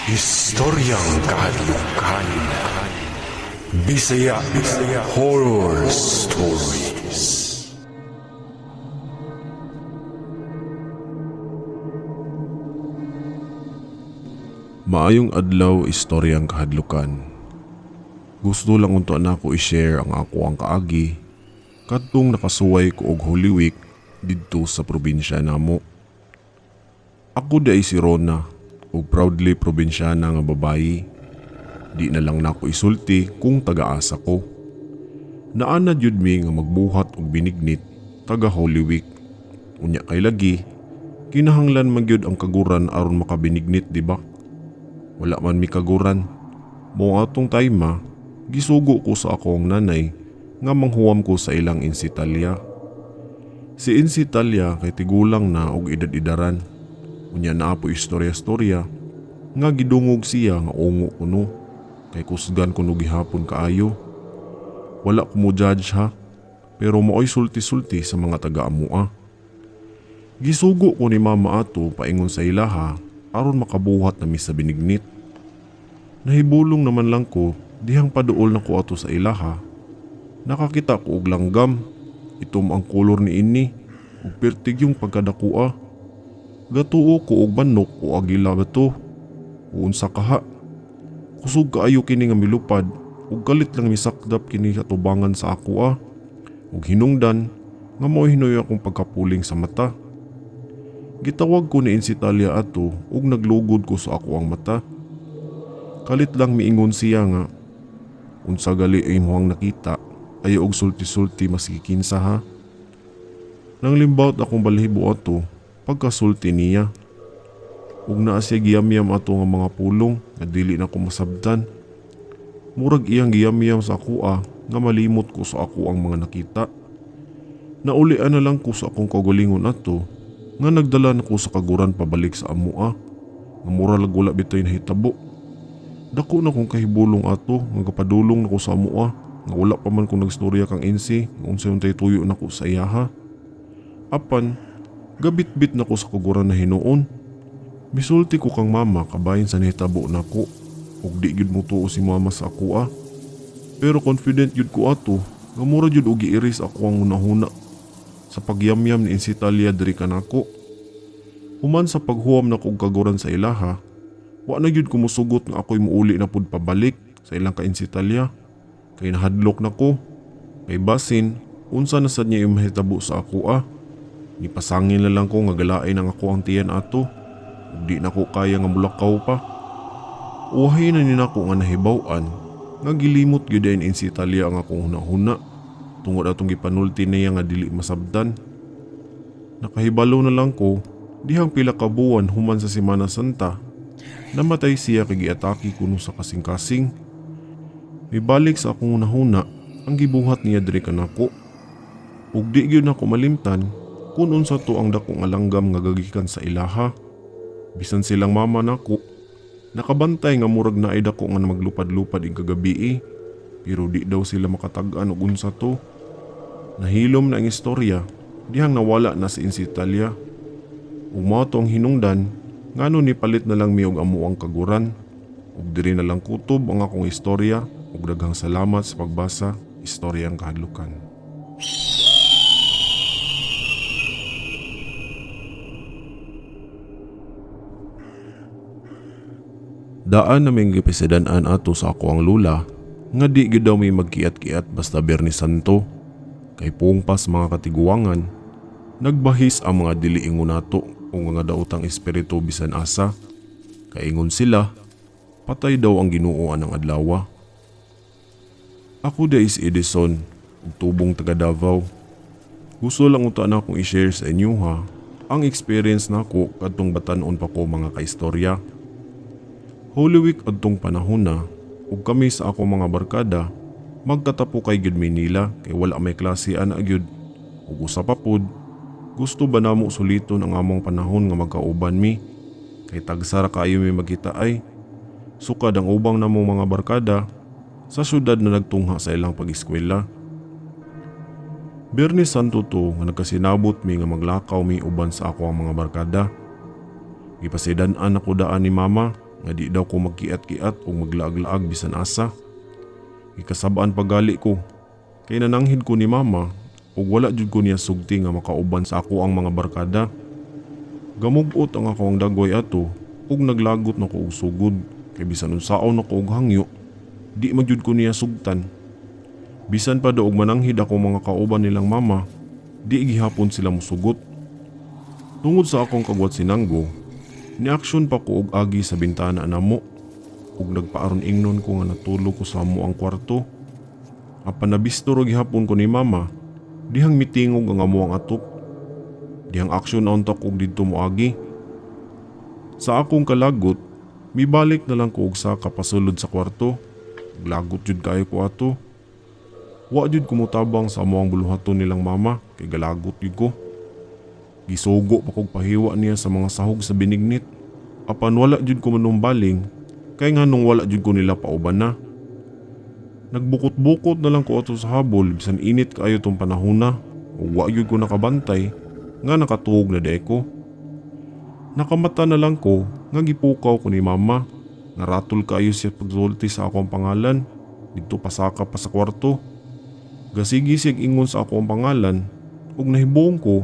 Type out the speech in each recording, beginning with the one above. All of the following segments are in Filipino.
Historyang kahadlukan. Bisaya Horror Stories. Maayong adlaw, istoryang kahadlukan. Gusto lang unta na ako i-share ang ako ang kaagi kadtong nakasuway ko og Holy Week didto sa probinsya namo. Ako day si Rona, og proudly probinsyana nga babayi. Di na lang nako isulti kung taga-asa ko. Naana jud mi nga magbuhat og binignit taga Holy Week. Unya kay lagi, kinahanglan man gyud ang kaguran aron makabinignit, di ba? Wala man mi kaguran. Mo atong time gisugo ko sa akong nanay nga manghuwam ko sa ilang insitalya. Si insitalya kay tigulang na og edad-edaran. Unya na po istorya-storya nga gidungog siya nga ungo kuno kay kusgan kuno gihapon kaayo. Wala ko mo judge ha, pero maoy sulti-sulti sa mga taga-amua. Gisugo ko ni mama ato paingon sa ilaha aron makabuhat na mi sa binignit. Nahibulong naman lang ko dihang paduol na ko ato sa ilaha. Nakakita ko og langgam, itom ang kolor ni ini ug pertig yung pagkadakua. Gatuo ko og manok o agila bato. Unsa kaha? Kusog kaayo kini nga milupad ug galit lang misakdap kini katubangan sa ako ug hinungdan nga mao hinoy akong pagkapuling sa mata. Gitawag ko ni Insitalia ato ug naglugod ko sa ako ang mata. Kalit lang miingon siya nga, unsa gali ay moang nakita, ayo og sulti-sulti maski kinsa ha. Nang limbawt akong balahibo ato, pagkasulti niya. Ug naa siya giyam-yam ato nga mga pulong nga dili na ko masabtan. Murag iyang giyam-yam sa ako nga malimot ko sa ako ang mga nakita. Naulian na lang ko sa akong kagalingon ato nga nagdala na ko sa kaguran pabalik sa amua nga mura wala bitoy nahitabo. Dako na kong kahibulong ato nga kapadulong na ko sa amua nga wala pa man kong nagstorya kang insi nga unsay-unsay tuyo na ko sa iyaha. Apan gabit-bit na ko sa kaguran na hinuon. Misulti ko kang mama kabayin sa nahitabo na ko ug di gyud mo tuo si mama sa ako Pero confident gyud ko ato nga mura gyud og giiris ako ang hunahuna sa pagyamyam ni Insitalia diri kanako. Human sa paghuwam na kog kaguran sa ilaha, wa na gyud ko mosugot nga ako'y muuli na pud pabalik sa ilang ka Insitalia kay nahadlok na ko. Kay basin unsa na sad niya yung mahitabo sa ako Nipasangin na lang ko nga galaay nang ako ang tiyan ato. Di na ko kaya nga mulakaw pa. Uwahay na nina ko nga nahibaw-an nga gilimot gyud ang Insitalia ang akong hunahuna tungod atong gipanulti niya nga dili masabdan. Nakahibalo na lang ko dihang pila ka buwan human sa Semana Santa namatay siya kay giatake kuno sa kasing-kasing. Mibalik sa akong hunahuna ang gibuhat niya diri kanako. Ug di gyud nako malimtan kung unsa to ang dako nga langgam nga gagikan sa ilaha. Bisan silang mama nako nakabantay nga murag naay dako nga maglupad-lupad ing kagabi pero di daw sila makatag-an og unsa to. Nahilom na ang istorya dihang nawala na si Insitalia. Umato ang hinungdan ngano ni palit na lang mi og amo ang kaguran ug diri na lang kutob ang akong istorya ug daghang salamat sa pagbasa. Istoryang kahadlukan. Daan naming gipisedan-an ato sa ako ang lula nga di gyud daw may magkiat-kiat basta Biyernes Santo kay pungpas mga katiguangan nagbahis ang mga diliingon nato o mga daotang espiritu bisan asa kay ingon sila patay daw ang Ginoo ng adlaw. Ako day is Edison ug tubong taga Davao. Gusto lang unta na akong i-share sa inyo ang experience nako kadtong batan-on pa ko mga kaistorya. Holy Week adtong panahon na ug kami sa ako mga barkada magkatapo kay gyud Manila kay wala may klase ana gyud ug usa pa pud gusto ba namo suliton ang among panahon nga magkauban mi kay tagsara kaayo mi magkita ay sukad ang ubang namong mga barkada sa syudad na nagtungha sa ilang pag-eskwela. Biyernes Santo to nga nagkasinabot mi nga maglakaw mi uban sa ako ang mga barkada. Gipasidan-an ako daan ni mama nga di daw ko magkiat-kiat o maglaag-laag bisan asa. Ikasabaan pagali ko kay nananghid ko ni mama ug wala jud ko niya sugti nga makauban sa ako ang mga barkada. Gamugot ang ako ang dagoy ato ug naglagot na ko og sugod kay bisan unsaon ako og hangyo di magyud ko niya sugtan. Bisan pa daog mananghid ako mga kauban nilang mama, di gihapon sila musugot. Tungod sa akong kagwat sinanggo, ni-aksyon pa ko og agi sa bintana namo ug nagpaaron ingnon ko nga natulog ko sa amo ang kwarto. Apan nabistor og gihapon ko ni mama, dihang mitingog ang amo ang atop. Dihang aksyon na untak og didto moagi. Sa akong kalagot, mibalik na lang ko og sa kapasulod sa kwarto. Lagot jud kayo ko ato. Wa jud kumutabang sa amo ang buluhaton nilang mama kay galagot jud ko. Gisugo pa kog pahiwa niya sa mga sahog sa binignit. Apan wala jud ko manumbaling kay nganong wala jud ko nila pauban na. Nagbukot-bukot na lang ko ato sa habol bisan init kaayo tong panahona ug wa jud ko nakabantay nga nakatuog na deko. Nakamata na lang ko nga gipukaw ko ni mama. Naratol kaayo siya pagsulti sa akong pangalan. Dito pasaka pa sa kwarto. Gasigisig ingon sa akong pangalan ug nahibuong ko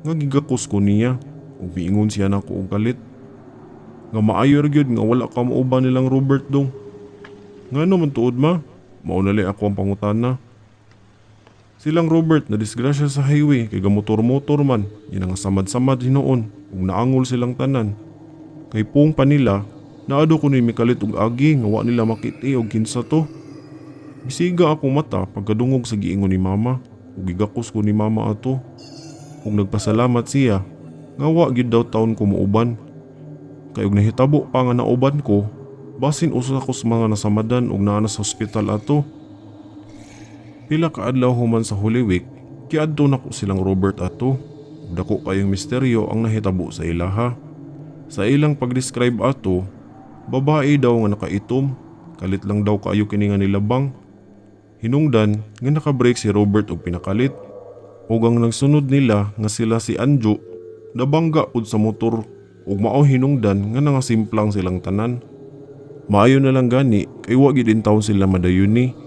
nga gigakos ko niya ug miingon siya nako og galit. Nga maayo gyud nga wala ka mauban nilang Robert dong. Ngano man tuod ma? Maunali ako ang pangutana. Silang Robert na disgrasya sa highway kay gamotor-motor man, yun ang samad-samad hinoon ug naangol silang tanan. Kay pung pa nila, naado ko ni mikalit og agi nga wa nila makiti og kinsa to. Bisiga akong mata pagkadungog sa giingon ni mama ug gigakos ko ni mama ato. Ug nagpasalamat siya nga wa gid daw taon ko muuban. Kay og nahitabo pa nga nauban ko, basin usa ko sa mga nasamadan ug naa sa ospital ato. Pila ka adlaw human sa Holy Week, kiadto nako silang Robert ato. Dako kayong misteryo ang nahitabo sa ilaha. Sa ilang pag-describe ato, babae daw nga nakaitom, kalit lang daw kaayo kini nga nilabang. Hinungdan nga nakabreak si Robert og pinakalit. Ug ang nagsunod nila nga sila si Anjo, nabangga pud sa motor ug mao hinungdan nga nangasimplang silang tanan. Maayo na lang gani kay wa gid in taon sila madayuni.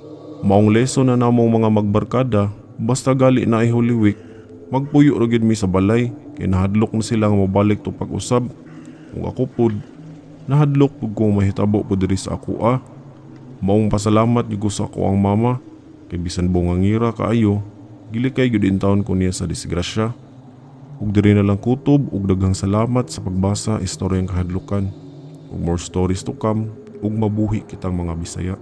Maong lesson na namong mga magbarkada, basta gali na ay Holy Week, magpuyo ra gid mi sa balay kay nahadlok na sila nga mobalik to pag-usab. Ug ako pud nahadlok pud ko mahitabo pud diri sa ako Maong pasalamat gyud ko sa ako ang mama kay bisan bungangira kaayo, gilikay gyud in taon ko niya sa disgrasya. Ug diri na lang kutob ug daghang salamat sa pagbasa istoryang kahadlukan. Ug more stories to come ug mabuhi kitang mga Bisaya.